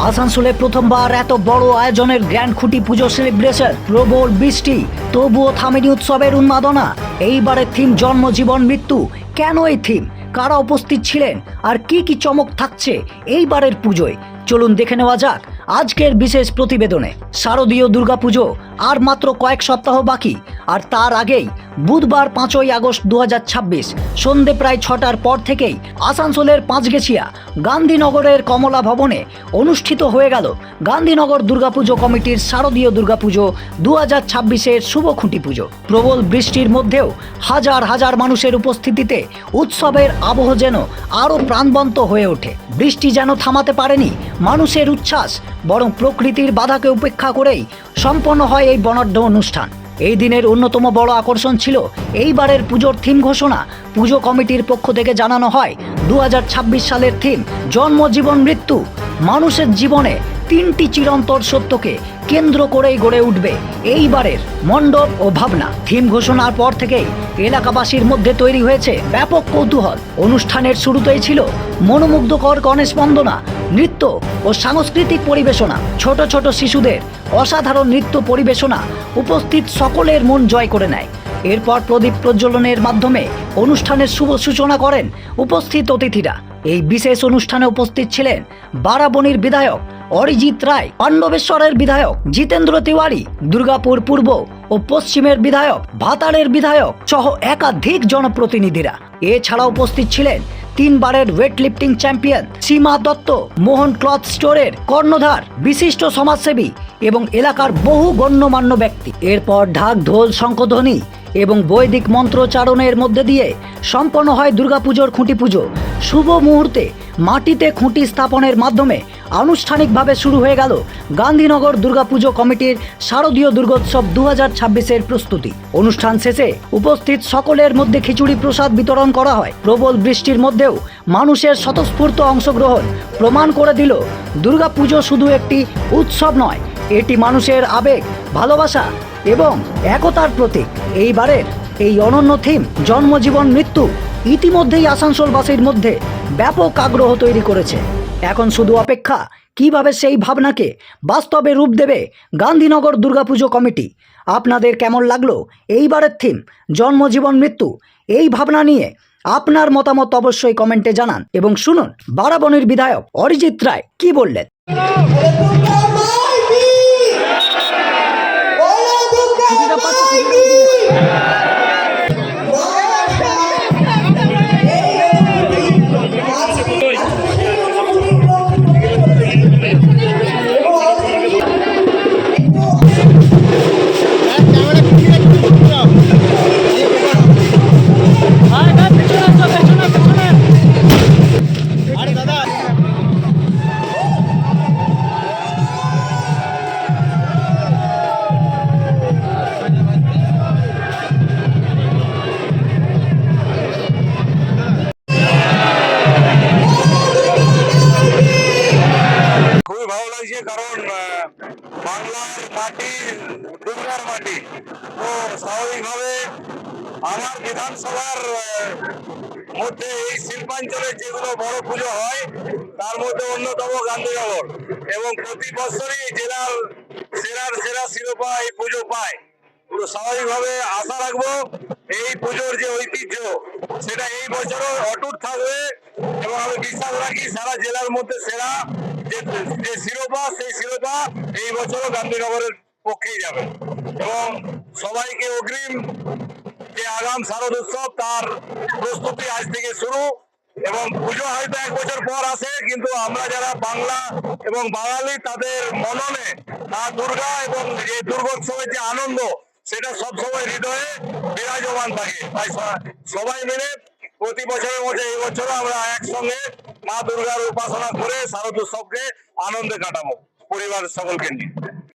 আসানসোলে প্রথমবার এত বড় আয়োজনের গ্র্যান্ড খুঁটি পুজো সেলিব্রেশন, প্রবল বৃষ্টি, তবুও থামেনি উৎসবের উন্মাদনা। এইবারের থিম জন্ম জীবন মৃত্যু। কেন এই থিম, কারা উপস্থিত ছিলেন, আর কি কি চমক থাকছে এইবারের পুজোয়, চলুন দেখে নেওয়া যাক আজকের বিশেষ প্রতিবেদনে। শারদীয় দুর্গাপুজো আর মাত্র কয়েক সপ্তাহ বাকি, আর তার আগেই বুধবার 5ই আগস্ট 2026 সন্ধে প্রায় 6টার পর থেকেই আসানসোলের পাঁচগেছিয়া গান্ধীনগরের কমলা ভবনে অনুষ্ঠিত হয়ে গেল গান্ধীনগর দুর্গাপুজো কমিটির শারদীয় দুর্গাপুজো 2026-এর শুভ খুঁটি পুজো। প্রবল বৃষ্টির মধ্যেও হাজার হাজার মানুষের উপস্থিতিতে উৎসবের আবহ যেন আরও প্রাণবন্ত হয়ে ওঠে। বৃষ্টি যেন থামাতে পারেনি মানুষের উচ্ছ্বাস, বরং প্রকৃতির বাধাকে উপেক্ষা করেই সম্পন্ন হয় এই বর্ণাঢ্য অনুষ্ঠান। এই দিনের অন্যতম বড় আকর্ষণ ছিল এইবারের পুজোর থিম ঘোষণা। পুজো কমিটির পক্ষ থেকে জানানো হয় 2026 সালের থিম জন্ম জীবন মৃত্যু। মানুষের জীবনে তিনটি চিরন্তর সত্যকে কেন্দ্র করেই গড়ে উঠবে এইবারের মণ্ডপ ও ভাবনা। থিম ঘোষণার পর থেকেই এলাকাবাসীর মধ্যে তৈরি হয়েছে ব্যাপক কৌতূহল। অনুষ্ঠানের শুরুতেই ছিল মনোমুগ্ধকর গণেশ বন্দনা, নৃত্য ও সাংস্কৃতিক পরিবেশনা। ছোট ছোট শিশুদের অসাধারণ নৃত্য পরিবেশনা উপস্থিত সকলের মন জয় করে নেয়। এরপর প্রদীপ প্রজ্বলনের মাধ্যমে অনুষ্ঠানের শুভ সূচনা করেন উপস্থিত অতিথিরা। এই বিশেষ অনুষ্ঠানে উপস্থিত ছিলেন বারাবণীর বিধায়ক অরিজিৎ রায়, পাণ্ডবেশ্বরের বিধায়ক জিতেন্দ্র তিওয়ারি, দুর্গাপুর পূর্ব ও পশ্চিমের বিধায়ক, ভাতারের বিধায়ক সহ একাধিক জনপ্রতিনিধিরা। এছাড়া উপস্থিত ছিলেন 3বারের ওয়েট লিফটিং চ্যাম্পিয়ন সীমা দত্ত, মোহন ক্লথ স্টোরের কর্ণধার, বিশিষ্ট সমাজসেবী এবং এলাকার বহু গণ্যমান্য ব্যক্তি। এরপর ঢাক, ঢোল, শঙ্খধ্বনি এবং বৈদিক মন্ত্রোচ্চারণের মধ্যে দিয়ে সম্পন্ন হয় দুর্গাপুজোর খুঁটি পুজো। শুভ মুহূর্তে মাটিতে খুঁটি স্থাপনের মাধ্যমে আনুষ্ঠানিকভাবে শুরু হয়ে গেল গান্ধীনগর দুর্গাপুজো কমিটির শারদীয় দুর্গোৎসব 2026-এর প্রস্তুতি। অনুষ্ঠান শেষে উপস্থিত সকলের মধ্যে খিচুড়ি প্রসাদ বিতরণ করা হয়। প্রবল বৃষ্টির মধ্যেও মানুষের স্বতঃস্ফূর্ত অংশগ্রহণ প্রমাণ করে দিল দুর্গাপুজো শুধু একটি উৎসব নয়, এটি মানুষের আবেগ, ভালোবাসা এবং একতার প্রতীক। এইবারের এই অনন্য থিম জন্ম জীবন মৃত্যু ইতিমধ্যেই আসানসোলবাসীর মধ্যে ব্যাপক আগ্রহ তৈরি করেছে। এখন শুধু অপেক্ষা কিভাবে সেই ভাবনাকে বাস্তবে রূপ দেবে গান্ধীনগর দুর্গাপুজো কমিটি। আপনাদের কেমন লাগলো এইবারের থিম জন্ম জীবন মৃত্যু? এই ভাবনা নিয়ে আপনার মতামত অবশ্যই কমেন্টে জানান এবং শুনুন বারাবণীর বিধায়ক অরিজিৎ রায় কি বললেন। কারণ বাংলার মাটি দুর্গার মাটি, তো স্বাভাবিকভাবে আমার বিধানসভার মধ্যে এই শিল্পাঞ্চলে যেগুলো বড় পুজো হয় তার মধ্যে অন্যতম গান্ধীনগর, এবং প্রতি বছরই জেলার সেরা শিরোপা এই পুজো পায়। তো স্বাভাবিকভাবে আশা রাখবো এই পুজোর যে ঐতিহ্য সেটা এই বছরও অটুট থাকবে, এবং আমি বিশ্বাস রাখি সারা জেলার মধ্যে সেরা যে শিরোপা, সেই শিরোপা এই বছরও গান্ধীনগরের পক্ষেই যাবে। এবং সবাইকে অগ্রিম যে আগাম শারদ উৎসব তার প্রস্তুতি আজ থেকে শুরু, এবং পুজো হয়তো 1 বছর পর আসে, কিন্তু আমরা যারা বাংলা এবং বাঙালি তাদের মননে মা দুর্গা এবং এই দুর্গোৎসবের যে আনন্দ সেটা সবসময় হৃদয়ে বিরাজমান থাকে। তাই সবাই মিলে প্রতি বছরের মধ্যে এই বছরও আমরা একসঙ্গে মা দুর্গার উপাসনা করে শারদ উৎসবকে আনন্দে কাটাবো পরিবারের সকলকে নিয়ে।